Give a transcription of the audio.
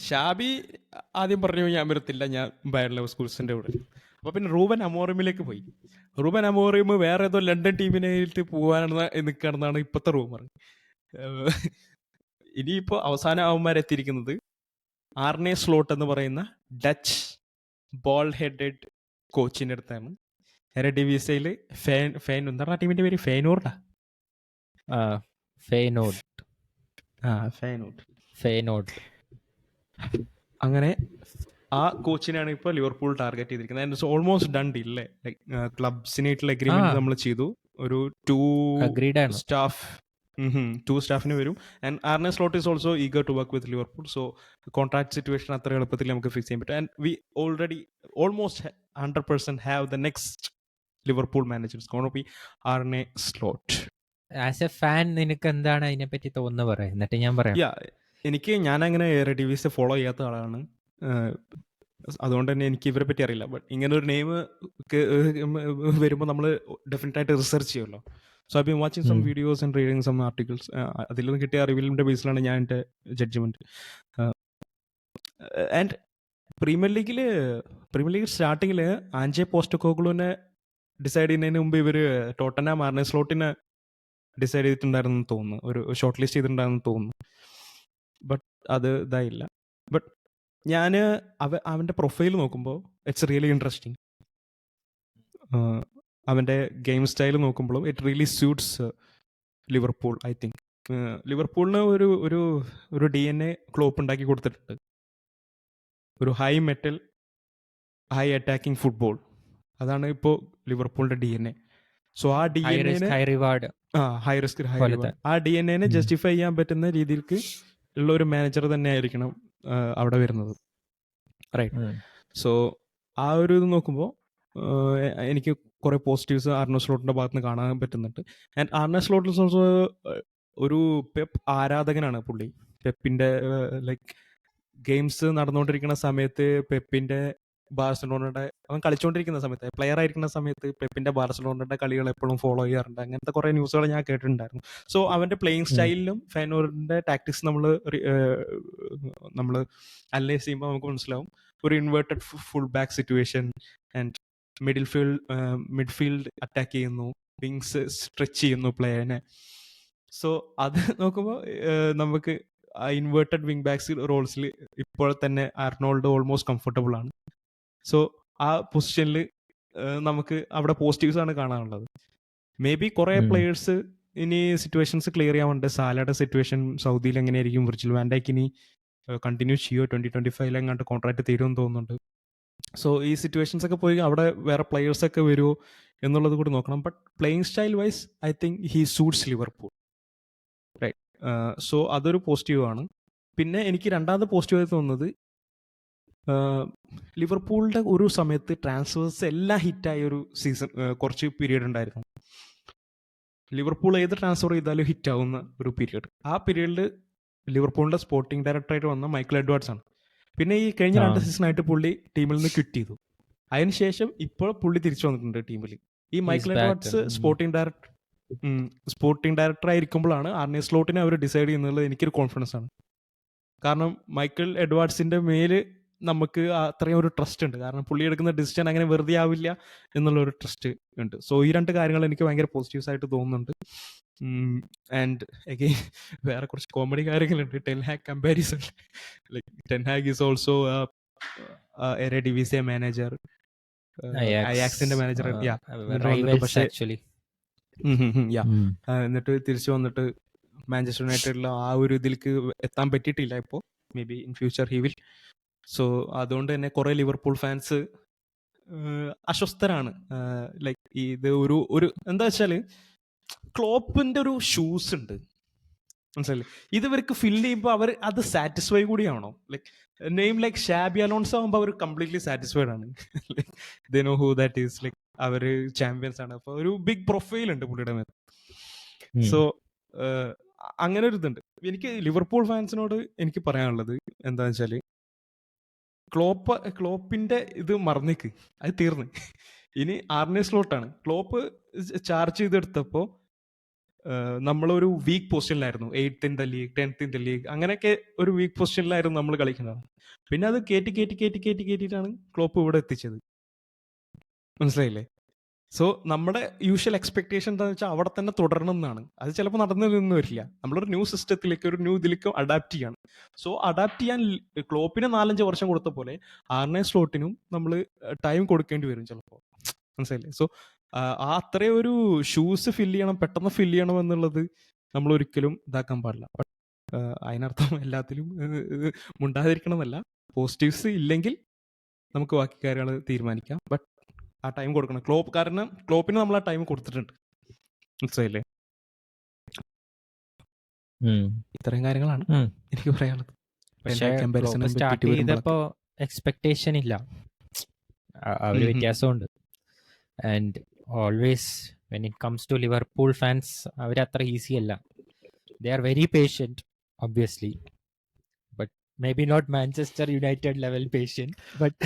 ഷാബി ആദ്യം പറഞ്ഞു ഞാൻ വരത്തില്ല, ഞാൻ ബയർ ലെവർകൂസന്റെ കൂടെ. അപ്പോൾ പിന്നെ റൂബൻ അമോറിമിലേക്ക് പോയി. റൂബൻ അമോറിം വേറെ ഏതോ ലണ്ടൻ ടീമിനായിട്ട് പോകാനാണ് നിൽക്കുകയാണെന്നാണ് ഇപ്പോഴത്തെ റൂമർ. ഇനിയിപ്പോൾ അവസാന അവന്മാരെത്തിയിരിക്കുന്നത് ആർനെ സ്ലോട്ട് എന്ന് പറയുന്ന ഡച്ച് ബോൾ ഹെഡഡ് കോച്ചിൻ്റെ അടുത്താണ്. എരഡിവിസിയിൽ എന്താണ് ആ ടീമിന്റെ പേര്? ഫെയ്നോർഡാ? ഫെയ്നോർഡ്. അങ്ങനെ ആ കോച്ചിനാണ് ഇപ്പോൾ ലിവർപൂൾ ടാർഗറ്റ് ചെയ്തിരിക്കുന്നത്. And it's almost done deal അല്ലേ. ക്ലബ്സിനായിട്ടുള്ള അഗ്രിമെന്റ് നമ്മൾ ചെയ്തു. ഒരു 2 സ്റ്റാഫിന് വരും. And Arne Slot is also eager to work with Liverpool. So contract situation അത്ര എളുപ്പത്തിൽ നമുക്ക് ഫിക്സ് ചെയ്യാൻ പറ്റും. And we already almost 100% have the next Liverpool managers gonna be Arne Slot. As a fan നിനക്ക് എന്താണ് അതിനെപ്പറ്റി തോന്നുന്നത് പറയാം, എന്നിട്ട് ഞാൻ പറയാം. ഞാനങ്ങനെ എറഡിവിസി ഫോളോ ചെയ്യാത്ത ആളാണ്, അതുകൊണ്ട് തന്നെ എനിക്ക് ഇവരെ പറ്റി അറിയില്ല. ബട്ട് ഇങ്ങനെ ഒരു നെയിം വരുമ്പോൾ നമ്മൾ ഡെഫിനറ്റ് ആയിട്ട് റിസർച്ച് ചെയ്യുമല്ലോ. So I been watching some videos and reading some articles. അതിൽ നിന്ന് കിട്ടിയ അറിവിലിൻ്റെ ബേസിലാണ് ഞാൻ എൻ്റെ ജഡ്ജ്മെൻറ്റ്. ആൻഡ് പ്രീമിയർ ലീഗ് സ്റ്റാർട്ടിങ്ങിൽ ആഞ്ചെ പോസ്റ്റക്കോഗ്ലുവിനെ ഡിസൈഡ് ചെയ്യുന്നതിന് മുമ്പ് ഇവർ ടോട്ടൻഹാം ആർനെ സ്ലോട്ടിനെ ഡിസൈഡ് ചെയ്തിട്ടുണ്ടായിരുന്നു തോന്നുന്നു, ഒരു ഷോർട്ട് ലിസ്റ്റ് ചെയ്തിട്ടുണ്ടായിരുന്നു തോന്നുന്നു. ബട്ട് അത് ഇതായില്ല. ബട്ട് ഞാൻ അവൻ്റെ പ്രൊഫൈൽ നോക്കുമ്പോൾ ഇറ്റ്സ് റിയലി ഇൻട്രസ്റ്റിംഗ്. അവൻ്റെ ഗെയിം സ്റ്റൈൽ നോക്കുമ്പോഴും it really suits Liverpool. I think ലിവർപൂളിന് ഒരു DNA ക്ലോപ്പ് ഉണ്ടാക്കി കൊടുത്തിട്ടുണ്ട്. ഒരു high metal high attacking football, അതാണ് ഇപ്പോൾ ലിവർപൂളിൻ്റെ DNA. സോ ആ DNA high reward, high risk high reward, ആ DNA ജസ്റ്റിഫൈ ചെയ്യാൻ പറ്റുന്ന രീതിയിലേക്ക് ഉള്ള ഒരു മാനേജർ തന്നെ ആയിരിക്കണം അവിടെ വരുന്നത്, റൈറ്റ്? സോ ആ ഒരു ഇത് നോക്കുമ്പോൾ എനിക്ക് കുറേ പോസിറ്റീവ്സ് ആർനെ സ്ലോട്ടിൻ്റെ ഭാഗത്ത് നിന്ന് കാണാൻ പറ്റുന്നുണ്ട്. And Arne Slot is also ഒരു പെപ്പ് ആരാധകനാണ് പുള്ളി. പെപ്പിൻ്റെ ലൈക്ക് ഗെയിംസ് നടന്നുകൊണ്ടിരിക്കുന്ന സമയത്ത് പെപ്പിൻ്റെ ബാർസലോണയുടെ അവൻ കളിച്ചുകൊണ്ടിരിക്കുന്ന സമയത്ത്, പ്ലെയർ ആയിരിക്കുന്ന സമയത്ത് പെപ്പിൻ്റെ ബാർസലോണയുടെ കളികൾ എപ്പോഴും ഫോളോ ചെയ്യാറുണ്ട്. അങ്ങനത്തെ കുറേ ന്യൂസുകൾ ഞാൻ കേട്ടിട്ടുണ്ടായിരുന്നു. സോ അവൻ്റെ പ്ലേയിങ് സ്റ്റൈലിലും ഫെയ്നോർഡിൻ്റെ ടാക്ടിക്സ് നമ്മൾ അനലൈസ് ചെയ്യുമ്പോൾ നമുക്ക് മനസ്സിലാവും. ഒരു inverted full back situation and midfield attack ചെയ്യുന്നു, വിങ്സ് സ്ട്രെച്ച് ചെയ്യുന്നു പ്ലെയറിനെ. സോ അത് നോക്കുമ്പോൾ നമുക്ക് ആ ഇൻവേർട്ടഡ് വിങ് ബാക്സ് റോൾസിൽ ഇപ്പോൾ തന്നെ ആർണോൾഡ് ഓൾമോസ്റ്റ് കംഫർട്ടബിൾ ആണ്. സോ ആ പൊസിഷനിൽ നമുക്ക് അവിടെ പോസിറ്റീവ്സ് ആണ് കാണാനുള്ളത്. മേ ബി കുറേ പ്ലെയേഴ്സ് ഇനി സിറ്റുവേഷൻസ് ക്ലിയർ ചെയ്യാറുണ്ട്. സാലയുടെ സിറ്റുവേഷൻ സൗദിയിൽ എങ്ങനെയായിരിക്കും, വിർജിൽ വാൻ ഡൈക്ക് ഇനി കണ്ടിന്യൂ ചെയ്യുമോ, 2025 എങ്ങാണ്ട് കോൺട്രാക്ട് തീരുമെന്ന് തോന്നുന്നുണ്ട്. സോ ഈ സിറ്റുവേഷൻസ് ഒക്കെ പോയി അവിടെ വേറെ പ്ലെയേഴ്സൊക്കെ വരുമോ എന്നുള്ളത് കൂടി നോക്കണം. But playing style wise I think he suits Liverpool, right? So അതൊരു പോസിറ്റീവാണ്. പിന്നെ എനിക്ക് രണ്ടാമത് പോസിറ്റീവായി തോന്നുന്നത്, ലിവർപൂളിൻ്റെ ഒരു സമയത്ത് ട്രാൻസ്ഫേഴ്സ് എല്ലാം ഹിറ്റായ ഒരു സീസൺ, കുറച്ച് പീരീഡ് ഉണ്ടായിരുന്നു. ലിവർപൂൾ ഏത് ട്രാൻസ്ഫർ ചെയ്താലും ഹിറ്റാവുന്ന ഒരു പീരീഡ്. ആ പീരീഡിൽ ലിവർപൂളിൻ്റെ സ്പോർട്ടിംഗ് ഡയറക്ടറായിട്ട് വന്ന മൈക്കിൾ എഡ്വാർഡ്സ് ആണ്. പിന്നെ ഈ കഴിഞ്ഞ 2 സീസണായിട്ട് പുള്ളി ടീമിൽ നിന്ന് ക്വിറ്റ് ചെയ്തു. അതിനുശേഷം ഇപ്പോൾ പുള്ളി തിരിച്ചു വന്നിട്ടുണ്ട് ടീമിൽ. ഈ Michael Edwards sporting director ആയിരിക്കുമ്പോഴാണ് RNA സ്ലോട്ടിനെ അവർ ഡിസൈഡ് ചെയ്യുന്നത്. എനിക്കൊരു കോൺഫിഡൻസ് ആണ്. കാരണം മൈക്കിൾ എഡ്വാർഡ്സിൻ്റെ മേല് നമുക്ക് അത്രയും ഒരു ട്രസ്റ്റ് ഉണ്ട്. കാരണം പുള്ളി എടുക്കുന്ന ഡിസിഷൻ അങ്ങനെ വെറുതെ ആവില്ല എന്നുള്ളൊരു ട്രസ്റ്റ് ഉണ്ട്. സോ ഈ 2 കാര്യങ്ങൾ എനിക്ക് ഭയങ്കര പോസിറ്റീവ്സ് ആയിട്ട് തോന്നുന്നുണ്ട്. ആൻഡ് അഗെയിൻ വേറെ കുറച്ച് കോമഡി കാര്യങ്ങളുണ്ട്. Ten Hag comparison. Like Ten Hag is also Eredivisie manager, അയാക്സിന്റെ മാനേജർ. പക്ഷേ എന്നിട്ട് തിരിച്ചു വന്നിട്ട് മാഞ്ചസ്റ്റർ യുണൈറ്റഡിലെ ആ ഒരു ഇതിലേക്ക് എത്താൻ പറ്റിയിട്ടില്ല. ഇപ്പോൾ may be in future he will. So അതുകൊണ്ട് തന്നെ കുറേ ലിവർപൂൾ ഫാൻസ് അസ്വസ്ഥരാണ്. ലൈക്ക് ഇത് ഒരു എന്താ വെച്ചാൽ ക്ലോപ്പിന്റെ ഒരു ഷൂസ് ഉണ്ട്, മനസ്സിലായില്ലേ? ഇത് ഇവർക്ക് ഫില്ല് ചെയ്യുമ്പോൾ അവർ അത് സാറ്റിസ്ഫൈ കൂടിയാണോ? Like name like Xabi Alonso ആകുമ്പോൾ അവർ കംപ്ലീറ്റ്ലി സാറ്റിസ്ഫൈഡ് ആണ്. Like they know who that is. Like അവർ ചാമ്പ്യൻസ് ആണ്. അപ്പോൾ ഒരു ബിഗ് പ്രൊഫൈൽ ഉണ്ട് പുള്ളിയുടെ മേൽ. സോ അങ്ങനെ ഒരു ഇതുണ്ട്. എനിക്ക് ലിവർപൂൾ ഫാൻസിനോട് എനിക്ക് പറയാനുള്ളത് എന്താണെന്ന് വെച്ചാൽ, ക്ലോപ്പിന്റെ ഇത് മറന്നേക്ക്, അത് തീർന്ന്. ഇനി ആർനെ സ്ലോട്ടാണ്. ക്ലോപ്പ് ചാർജ് ചെയ്തെടുത്തപ്പോൾ നമ്മളൊരു വീക്ക് പൊസിഷനിലായിരുന്നു. 8th in the league, 10th in the league, അങ്ങനെയൊക്കെ ഒരു വീക്ക് പൊസിഷനിലായിരുന്നു നമ്മൾ കളിക്കുന്നത്. പിന്നെ അത് കയറ്റിയിട്ടാണ് ക്ലോപ്പ് ഇവിടെ എത്തിച്ചത്. മനസ്സിലായില്ലേ? സോ നമ്മുടെ യൂഷ്വൽ എക്സ്പെക്ടേഷൻ എന്താണെന്ന് വെച്ചാൽ അവിടെ തന്നെ തുടരണം എന്നാണ്. അത് ചിലപ്പോൾ നടന്നതൊന്നും വരില്ല. നമ്മളൊരു ന്യൂ സിസ്റ്റത്തിലേക്ക്, ഒരു ന്യൂ ഇതിലേക്ക് അഡാപ്റ്റ് ചെയ്യാണ്. സോ അഡാപ്റ്റ് ചെയ്യാൻ ക്ലോപ്പിന് 4-5 വർഷം കൊടുത്ത പോലെ ആർനെ സ്ലോട്ടിനും നമ്മൾ ടൈം കൊടുക്കേണ്ടി വരും ചിലപ്പോൾ. മനസ്സിലായില്ലേ? സോ ആ അത്രയും ഒരു ഷൂസ് പെട്ടെന്ന് ഫില്ല് ചെയ്യണം എന്നുള്ളത് നമ്മൾ ഒരിക്കലും ഇതാക്കാൻ പാടില്ല. അതിനർത്ഥം എല്ലാത്തിലും മുണ്ടാതിരിക്കണം എന്നല്ല. പോസിറ്റീവ്സ് ഇല്ലെങ്കിൽ നമുക്ക് ബാക്കി കാര്യങ്ങൾ തീരുമാനിക്കാം. ബട്ട് ആ ടൈം കൊടുക്കണം. കാരണം ക്ലോപ്പിന് നമ്മൾ ആ ടൈം കൊടുത്തിട്ടുണ്ട്. മനസ്സിലായില്ലേ? ഇത്രയും കാര്യങ്ങളാണ് എനിക്ക് പറയാനുള്ളത്. പക്ഷേ സ്റ്റാർട്ട് ചെയ്തപ്പോ എക്സ്പെക്ടേഷൻ ഇല്ല, ഒരു വ്യത്യാസമുണ്ട്. And always when it comes to Liverpool fans, അവരത്ര ഈസി അല്ല. They are very patient obviously, but may be not Manchester United level patient, but